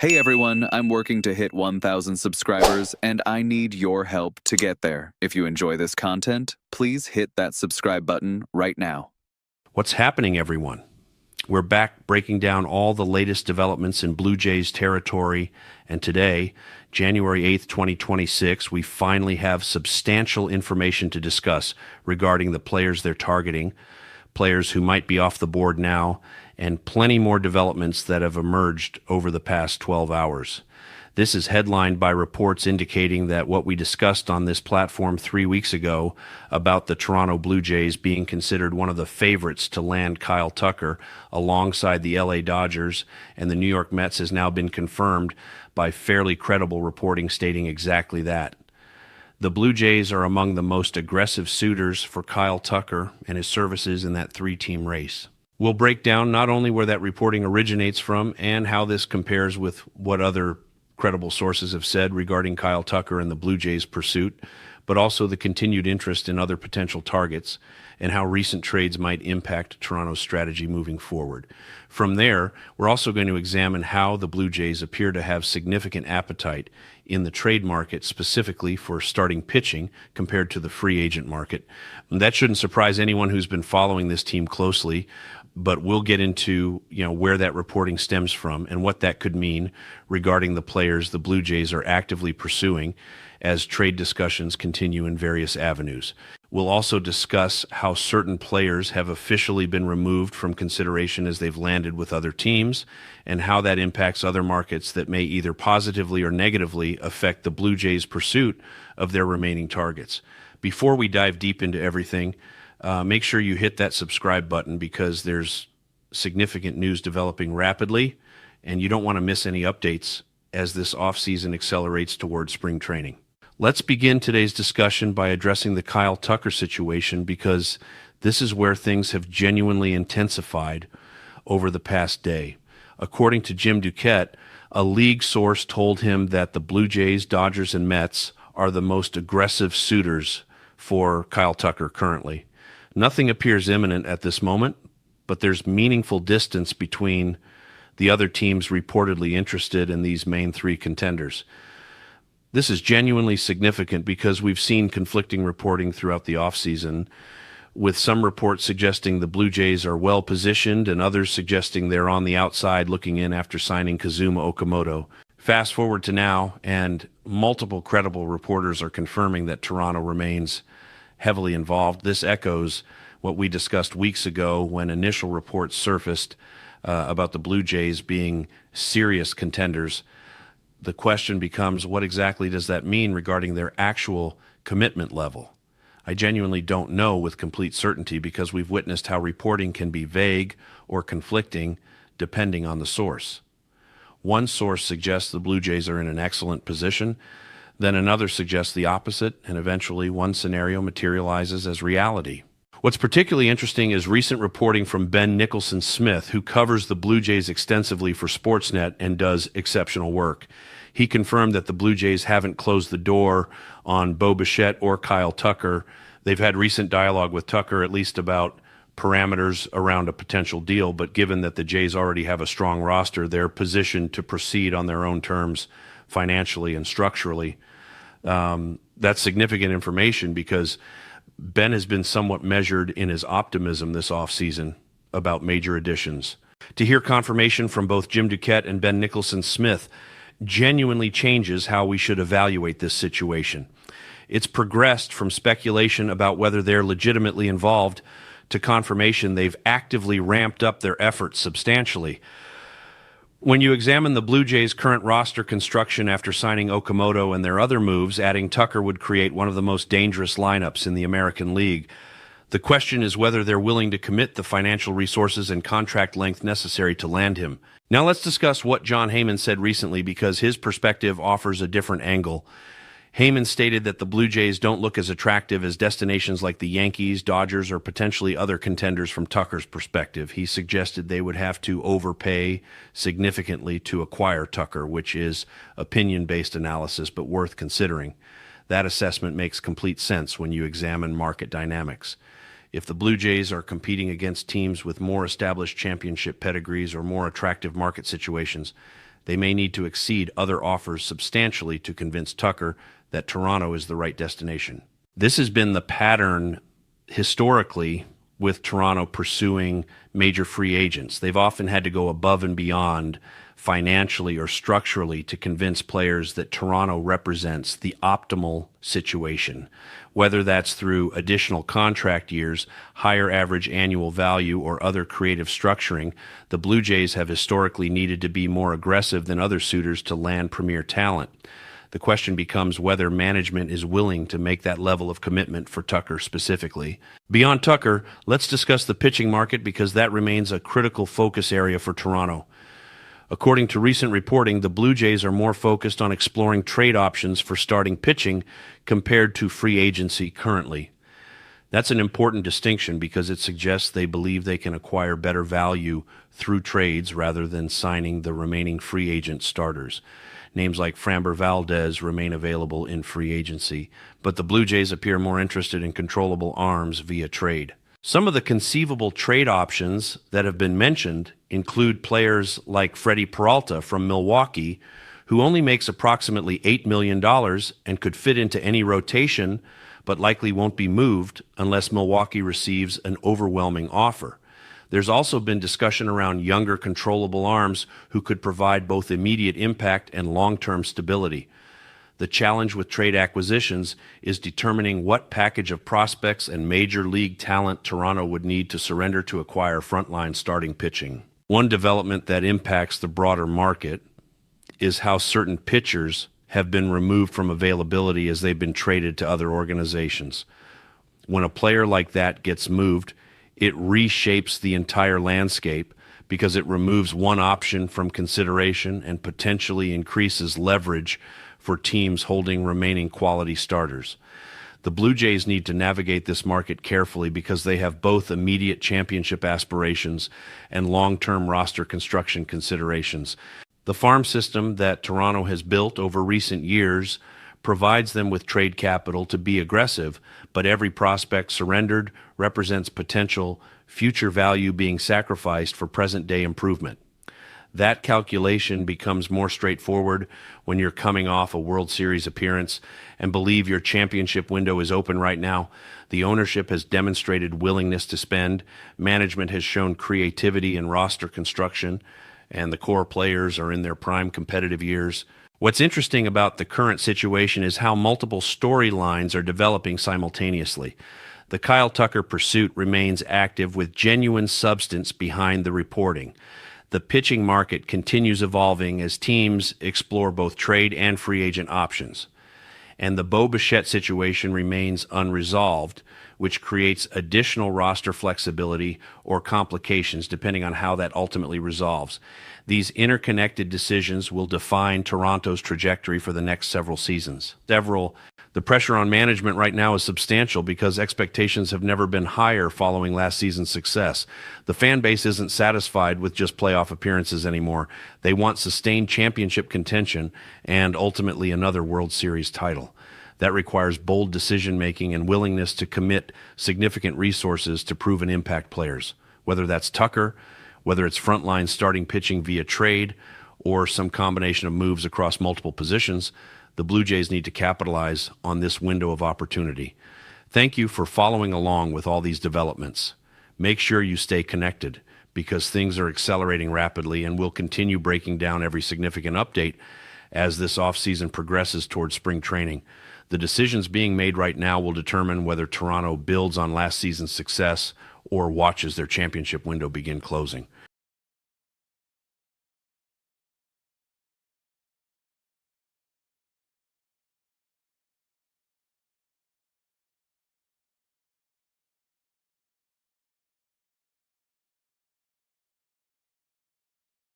Hey everyone, I'm working to hit 1,000 subscribers and I need your help to get there. If you enjoy this content, please hit that subscribe button right now. What's happening, everyone? We're back breaking down all the latest developments in Blue Jays territory, and today, January 8th, 2026, we finally have substantial information to discuss regarding the players they're targeting, players who might be off the board now, and plenty more developments that have emerged over the past 12 hours. This is headlined by reports indicating that what we discussed on this platform 3 weeks ago about the Toronto Blue Jays being considered one of the favorites to land Kyle Tucker alongside the LA Dodgers and the New York Mets has now been confirmed by fairly credible reporting stating exactly that. The Blue Jays are among the most aggressive suitors for Kyle Tucker and his services in that three-team race. We'll break down not only where that reporting originates from and how this compares with what other credible sources have said regarding Kyle Tucker and the Blue Jays' pursuit, but also the continued interest in other potential targets and how recent trades might impact Toronto's strategy moving forward. From there, we're also going to examine how the Blue Jays appear to have significant appetite in the trade market, specifically for starting pitching compared to the free agent market. And that shouldn't surprise anyone who's been following this team closely, but we'll get into where that reporting stems from and what that could mean regarding the players the Blue Jays are actively pursuing as trade discussions continue in various avenues. We'll also discuss how certain players have officially been removed from consideration as they've landed with other teams and how that impacts other markets that may either positively or negatively affect the Blue Jays' pursuit of their remaining targets. Before we dive deep into everything, make sure you hit that subscribe button because there's significant news developing rapidly, and you don't want to miss any updates as this offseason accelerates towards spring training. Let's begin today's discussion by addressing the Kyle Tucker situation because this is where things have genuinely intensified over the past day. According to Jim Duquette, a league source told him that the Blue Jays, Dodgers, and Mets are the most aggressive suitors for Kyle Tucker currently. Nothing appears imminent at this moment, but there's meaningful distance between the other teams reportedly interested in these main three contenders. This is genuinely significant because we've seen conflicting reporting throughout the offseason, with some reports suggesting the Blue Jays are well positioned and others suggesting they're on the outside looking in after signing Kazuma Okamoto. Fast forward to now, and multiple credible reporters are confirming that Toronto remains heavily involved. This echoes what we discussed weeks ago when initial reports surfaced about the Blue Jays being serious contenders. The question becomes, what exactly does that mean regarding their actual commitment level? I genuinely don't know with complete certainty because we've witnessed how reporting can be vague or conflicting depending on the source. One source suggests the Blue Jays are in an excellent position, then another suggests the opposite, and eventually one scenario materializes as reality. What's particularly interesting is recent reporting from Ben Nicholson-Smith, who covers the Blue Jays extensively for Sportsnet and does exceptional work. He confirmed that the Blue Jays haven't closed the door on Bo Bichette or Kyle Tucker. They've had recent dialogue with Tucker, at least about parameters around a potential deal, but given that the Jays already have a strong roster, they're positioned to proceed on their own terms financially and structurally. That's significant information because Ben has been somewhat measured in his optimism this offseason about major additions. To hear confirmation from both Jim Duquette and Ben Nicholson-Smith genuinely changes how we should evaluate this situation. It's progressed from speculation about whether they're legitimately involved to confirmation they've actively ramped up their efforts substantially. When you examine the Blue Jays' current roster construction after signing Okamoto and their other moves, adding Tucker would create one of the most dangerous lineups in the American League. The question is whether they're willing to commit the financial resources and contract length necessary to land him. Now let's discuss what Jon Heyman said recently because his perspective offers a different angle. Heyman stated that the Blue Jays don't look as attractive as destinations like the Yankees, Dodgers, or potentially other contenders from Tucker's perspective. He suggested they would have to overpay significantly to acquire Tucker, which is opinion-based analysis but worth considering. That assessment makes complete sense when you examine market dynamics. If the Blue Jays are competing against teams with more established championship pedigrees or more attractive market situations, They may need to exceed other offers substantially to convince Tucker that Toronto is the right destination. This has been the pattern historically with Toronto pursuing major free agents. They've often had to go above and beyond financially or structurally to convince players that Toronto represents the optimal situation, whether that's through additional contract years, higher average annual value, or other creative structuring. The Blue Jays have historically needed to be more aggressive than other suitors to land premier talent. The question becomes whether management is willing to make that level of commitment for Tucker specifically. Beyond Tucker, let's discuss the pitching market because that remains a critical focus area for Toronto. According to recent reporting, the Blue Jays are more focused on exploring trade options for starting pitching compared to free agency currently. That's an important distinction because it suggests they believe they can acquire better value through trades rather than signing the remaining free agent starters. Names like Framber Valdez remain available in free agency, but the Blue Jays appear more interested in controllable arms via trade. Some of the conceivable trade options that have been mentioned include players like Freddie Peralta from Milwaukee, who only makes approximately $8 million and could fit into any rotation, but likely won't be moved unless Milwaukee receives an overwhelming offer. There's also been discussion around younger controllable arms who could provide both immediate impact and long-term stability. The challenge with trade acquisitions is determining what package of prospects and major league talent Toronto would need to surrender to acquire frontline starting pitching. One development that impacts the broader market is how certain pitchers have been removed from availability as they've been traded to other organizations. When a player like that gets moved, it reshapes the entire landscape because it removes one option from consideration and potentially increases leverage for teams holding remaining quality starters. The Blue Jays need to navigate this market carefully because they have both immediate championship aspirations and long-term roster construction considerations. The farm system that Toronto has built over recent years provides them with trade capital to be aggressive, but every prospect surrendered represents potential future value being sacrificed for present-day improvement. That calculation becomes more straightforward when you're coming off a World Series appearance and believe your championship window is open right now. The ownership has demonstrated willingness to spend, management has shown creativity in roster construction, and the core players are in their prime competitive years. What's interesting about the current situation is how multiple storylines are developing simultaneously. The Kyle Tucker pursuit remains active with genuine substance behind the reporting. The pitching market continues evolving as teams explore both trade and free agent options. And the Bo Bichette situation remains unresolved, which creates additional roster flexibility or complications depending on how that ultimately resolves. These interconnected decisions will define Toronto's trajectory for the next several seasons. The pressure on management right now is substantial because expectations have never been higher following last season's success. The fan base isn't satisfied with just playoff appearances anymore. They want sustained championship contention and ultimately another World Series title. That requires bold decision-making and willingness to commit significant resources to proven impact players, whether that's Tucker, whether it's frontline starting pitching via trade, or some combination of moves across multiple positions. The Blue Jays need to capitalize on this window of opportunity. Thank you for following along with all these developments. Make sure you stay connected because things are accelerating rapidly and we'll continue breaking down every significant update as this offseason progresses towards spring training. The decisions being made right now will determine whether Toronto builds on last season's success or watches their championship window begin closing.